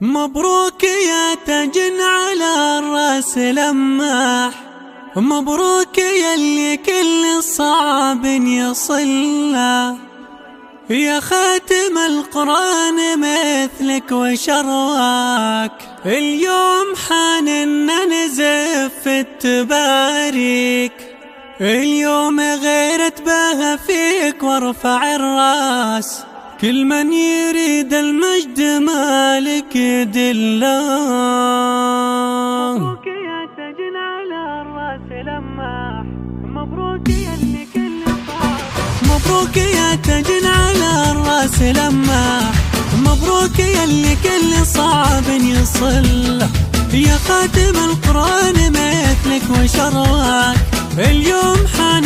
مبروك يا تاج على الراس لماح، مبروك يلي كل صعب يصله، يا خاتم القرآن مثلك وشرواك، اليوم حان نزف التباريك، اليوم غيرت بها فيك وارفع الراس، كل من يريد المجد مالك يدله. مبروك يا تاج على الراس لماح، مبروك يلي كل صعب، مبروك يا تاج على الراس لماح، مبروك يلي كل صعب يصله، يا خاتم القرآن مثلك وشرواك، اليوم حان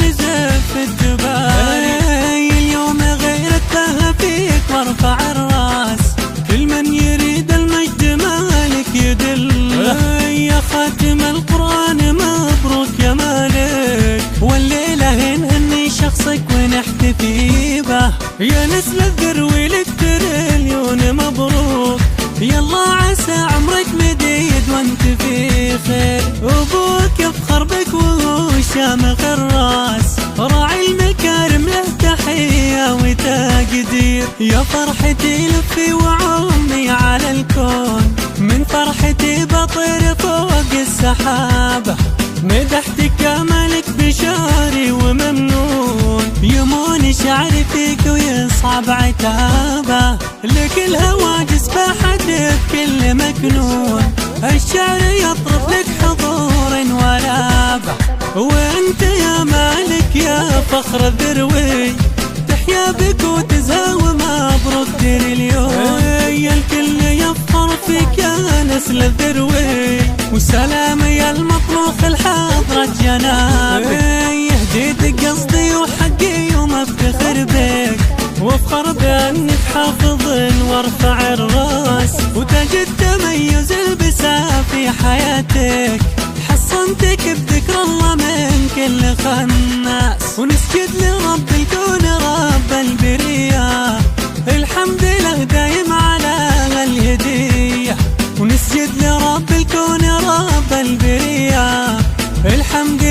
نزف التباريك، اليوم غيرت بها فيك وارفع الراس، كل من يريد المجد مالك يدله، يا خاتم القرآن مبروك يا مالك، والليلة نهني شخصك ونحتفي به، يا نسل الذروي لك تريليون مبروك، يلا عسى عمرك مديد وانت في خير، ابوك يفخر بك وهو شامخ الراس، راعي المكارم له تحية وتقدير، يا فرحتي لفي وعمي على الكون، من فرحتي بطير فوق السحابة، مدحتك يا ملك بشاري وممنون، يمون شعري فيك ويصعب عتابه، لك الهواجس باحت بكل مكنون، الشعر يطرب لك حضور ولابه، وانت يا مالك يا فخر الذروي، تحيا بك وتزهى ومبروك تريليون، الكل يفخر فيك يا نسل الذروي، وسلام يا المطروح الحاضرة جنابك، يهديك قصدي وحقي وما افتخر بك، وافخر بانك حافظ وارفع الراس، وتاج التميز البسها في حياتك، حصنتك بذكر الله من كل خناس، ونسجد لرب الكون رب البرية، الحمد له دايم على الهدية، ونسجد لرب الكون رب البرية، الحمد